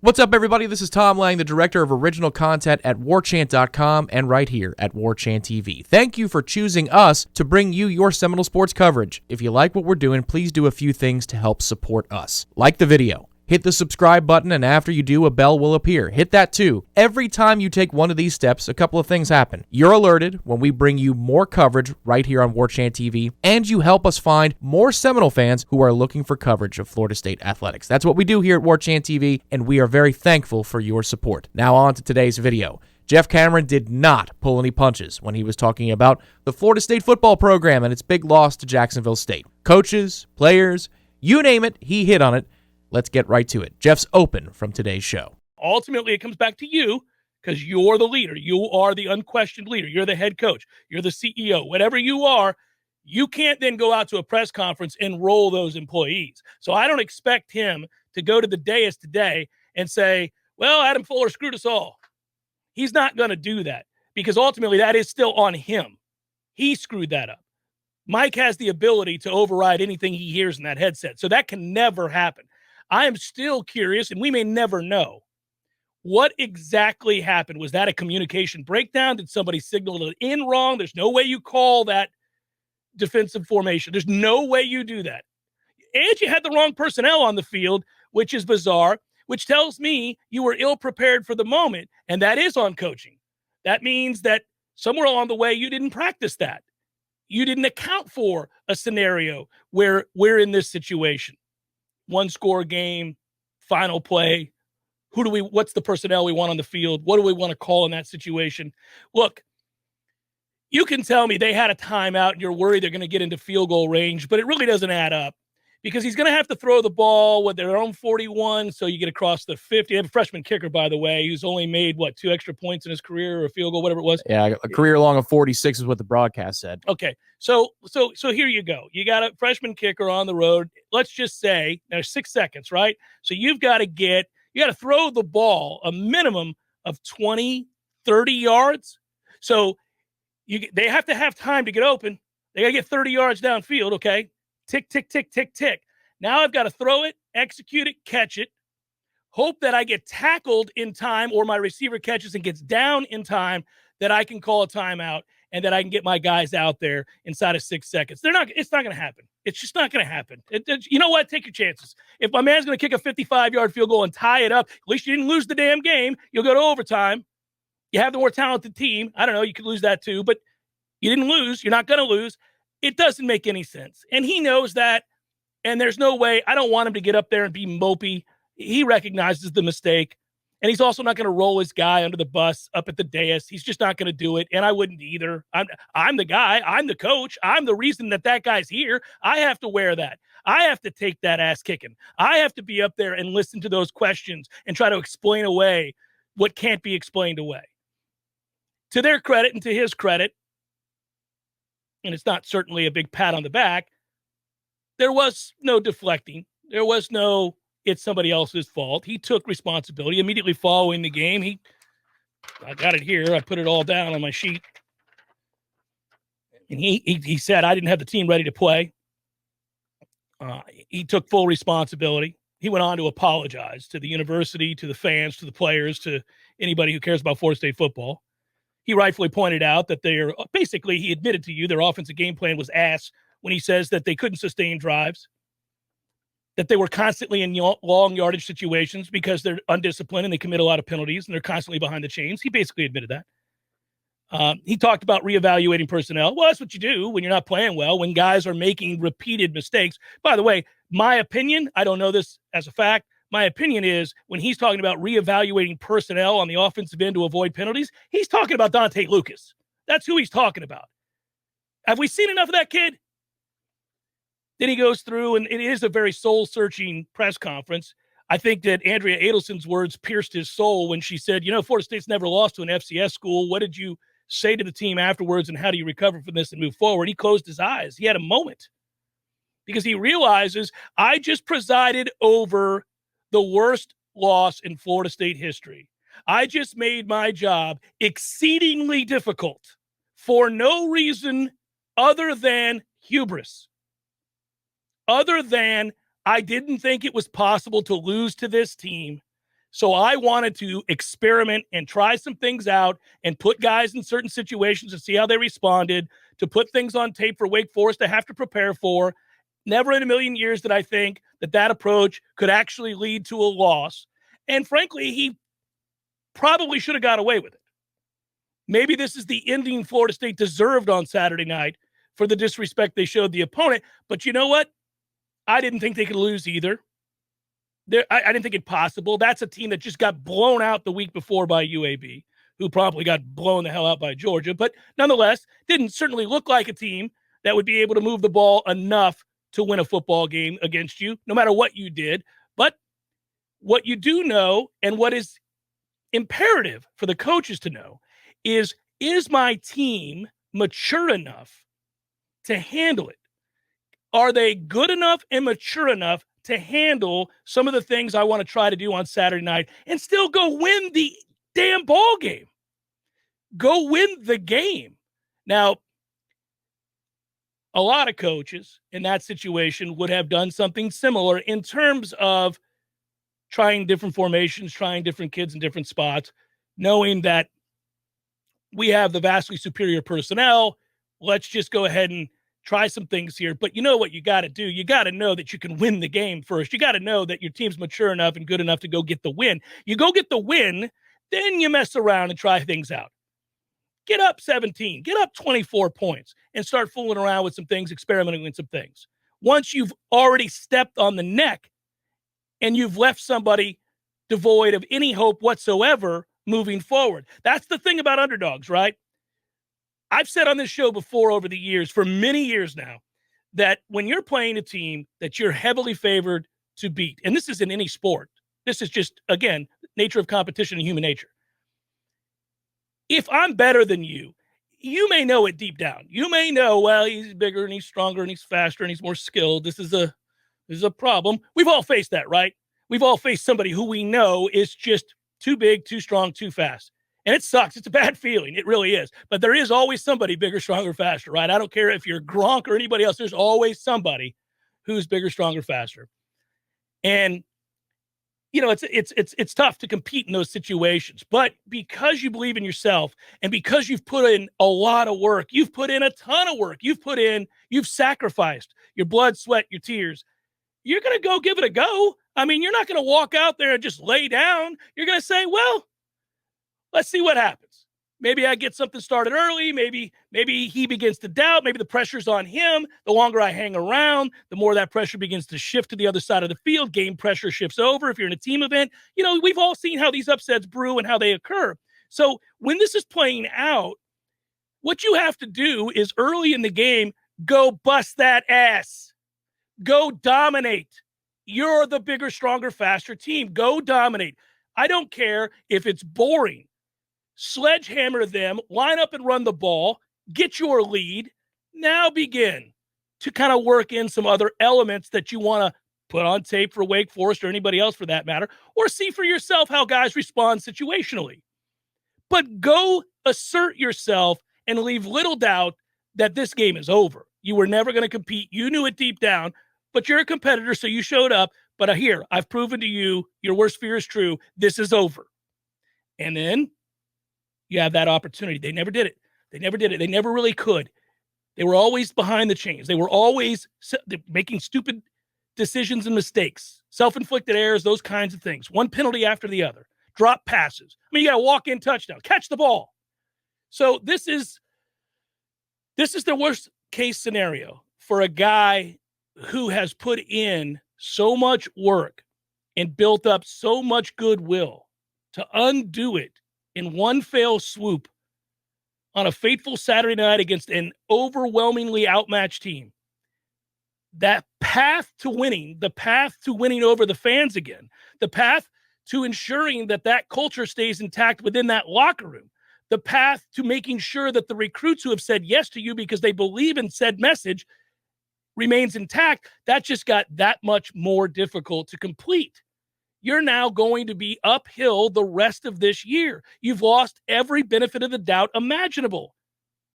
What's up, everybody? This is Tom Lang, the director of original content at Warchant.com and right here at Warchant TV. Thank you for choosing us to bring you your Seminole sports coverage. If you like what we're doing, please do a few things to help support us. Like the video. Hit the subscribe button, and after you do, a bell will appear. Hit that too. Every time you take one of these steps, a couple of things happen. You're alerted when we bring you more coverage right here on Warchant TV, and you help us find more Seminole fans who are looking for coverage of Florida State athletics. That's what we do here at Warchant TV, and we are very thankful for your support. Now on to today's video. Jeff Cameron did not pull any punches when he was talking about the Florida State football program and its big loss to Jacksonville State. Coaches, players, you name it, he hit on it. Let's get right to it. Jeff's open from today's show. Ultimately, it comes back to you because you're the leader. You are the unquestioned leader. You're the head coach. You're the CEO. Whatever you are, you can't then go out to a press conference and roll those employees. So I don't expect him to go to the dais today and say, well, Adam Fuller screwed us all. He's not going to do that because ultimately that is still on him. He screwed that up. Mike has the ability to override anything he hears in that headset. So that can never happen. I am still curious, and we may never know, what exactly happened. Was that a communication breakdown? Did somebody signal it in wrong? There's no way you call that defensive formation. There's no way you do that. And you had the wrong personnel on the field, which is bizarre, which tells me you were ill-prepared for the moment, and that is on coaching. That means that somewhere along the way you didn't practice that. You didn't account for a scenario where we're in this situation. One-score game, final play. What's the personnel we want on the field? What do we want to call in that situation? Look, you can tell me they had a timeout and you're worried they're going to get into field goal range, but it really doesn't add up because he's going to have to throw the ball with their own 41, so you get across the 50. They have a freshman kicker, by the way, who's only made, 2 extra points in his career or a field goal, whatever it was. Yeah, a career long of 46 is what the broadcast said. Okay, so here you go. You got a freshman kicker on the road. Let's just say there's 6 seconds, right? So you got to throw the ball a minimum of 20, 30 yards. So they have to have time to get open. They got to get 30 yards downfield, okay? Tick, tick, tick, tick, tick. Now I've got to throw it, execute it, catch it, hope that I get tackled in time or my receiver catches and gets down in time that I can call a timeout and that I can get my guys out there inside of 6 seconds. It's not going to happen. It's just not going to happen. You know what? Take your chances. If my man's going to kick a 55-yard field goal and tie it up, at least you didn't lose the damn game. You'll go to overtime. You have the more talented team. I don't know. You could lose that too, but you didn't lose. You're not going to lose. It doesn't make any sense. And he knows that, and there's no way. I don't want him to get up there and be mopey. He recognizes the mistake, and he's also not going to roll his guy under the bus up at the dais. He's just not going to do it, and I wouldn't either. I'm the guy. I'm the coach. I'm the reason that guy's here. I have to wear that. I have to take that ass kicking. I have to be up there and listen to those questions and try to explain away what can't be explained away. To their credit and to his credit, and it's not certainly a big pat on the back, there was no deflecting. There was no, it's somebody else's fault. He took responsibility immediately following the game. I got it here. I put it all down on my sheet. And he said, I didn't have the team ready to play. He took full responsibility. He went on to apologize to the university, to the fans, to the players, to anybody who cares about Florida State football. He rightfully pointed out that he admitted to you their offensive game plan was ass when he says that they couldn't sustain drives, that they were constantly in long yardage situations because they're undisciplined and they commit a lot of penalties and they're constantly behind the chains. He basically admitted that. He talked about reevaluating personnel. Well, that's what you do when you're not playing well, when guys are making repeated mistakes. By the way, my opinion, I don't know this as a fact, my opinion is when he's talking about reevaluating personnel on the offensive end to avoid penalties, he's talking about Dante Lucas. That's who he's talking about. Have we seen enough of that kid? Then he goes through, and it is a very soul-searching press conference. I think that Andrea Adelson's words pierced his soul when she said, Florida State's never lost to an FCS school. What did you say to the team afterwards, and how do you recover from this and move forward? He closed his eyes. He had a moment because he realizes I just presided over the worst loss in Florida State history. I just made my job exceedingly difficult for no reason other than hubris. Other than I didn't think it was possible to lose to this team. So I wanted to experiment and try some things out and put guys in certain situations to see how they responded, to put things on tape for Wake Forest to have to prepare for. Never in a million years did I think that approach could actually lead to a loss. And frankly, he probably should have got away with it. Maybe this is the ending Florida State deserved on Saturday night for the disrespect they showed the opponent. But you know what? I didn't think they could lose either. I didn't think it possible. That's a team that just got blown out the week before by UAB, who probably got blown the hell out by Georgia. But nonetheless, didn't certainly look like a team that would be able to move the ball enough to win a football game against you, no matter what you did. But what you do know, and what is imperative for the coaches to know, is my team mature enough to handle it? Are they good enough and mature enough to handle some of the things I want to try to do on Saturday night and still go win the damn ball game? Go win the game. Now, a lot of coaches in that situation would have done something similar in terms of trying different formations, trying different kids in different spots, knowing that we have the vastly superior personnel. Let's just go ahead and try some things here. But you know what you got to do? You got to know that you can win the game first. You got to know that your team's mature enough and good enough to go get the win. You go get the win, then you mess around and try things out. Get up 17, get up 24 points, and start fooling around with some things, experimenting with some things. Once you've already stepped on the neck and you've left somebody devoid of any hope whatsoever moving forward. That's the thing about underdogs, right? I've said on this show before over the years, for many years now, that when you're playing a team that you're heavily favored to beat, and this is in any sport, this is just, again, nature of competition and human nature. If I'm better than you, you may know it deep down. You may know, well, he's bigger and he's stronger and he's faster and he's more skilled. This is a problem. We've all faced that, right? We've all faced somebody who we know is just too big, too strong, too fast. And it sucks. It's a bad feeling. It really is. But there is always somebody bigger, stronger, faster, right? I don't care if you're Gronk or anybody else. There's always somebody who's bigger, stronger, faster. And, you know, it's tough to compete in those situations. But because you believe in yourself and because you've put in a lot of work, you've put in a ton of work, you've sacrificed your blood, sweat, your tears, you're going to go give it a go. I mean, you're not going to walk out there and just lay down. You're going to say, well, let's see what happens. Maybe I get something started early. Maybe he begins to doubt. Maybe the pressure's on him. The longer I hang around, the more that pressure begins to shift to the other side of the field. Game pressure shifts over. If you're in a team event, you know, we've all seen how these upsets brew and how they occur. So when this is playing out, what you have to do is early in the game, go bust that ass. Go dominate. You're the bigger, stronger, faster team. Go dominate. I don't care if it's boring. Sledgehammer them, line up and run the ball, get your lead. Now begin to kind of work in some other elements that you want to put on tape for Wake Forest or anybody else for that matter, or see for yourself how guys respond situationally. But go assert yourself and leave little doubt that this game is over. You were never going to compete. You knew it deep down, but you're a competitor, so you showed up. But here, I've proven to you, your worst fear is true. This is over. And then you have that opportunity. They never did it. They never really could. They were always behind the chains. They were always making stupid decisions and mistakes, self-inflicted errors, those kinds of things. One penalty after the other. Drop passes. I mean, you got a walk-in touchdown. Catch the ball. So this is the worst case scenario for a guy who has put in so much work and built up so much goodwill to undo it in one fell swoop on a fateful Saturday night against an overwhelmingly outmatched team. That path to winning, the path to winning over the fans again, the path to ensuring that culture stays intact within that locker room, the path to making sure that the recruits who have said yes to you because they believe in said message remains intact, that just got that much more difficult to complete. You're now going to be uphill the rest of this year. You've lost every benefit of the doubt imaginable.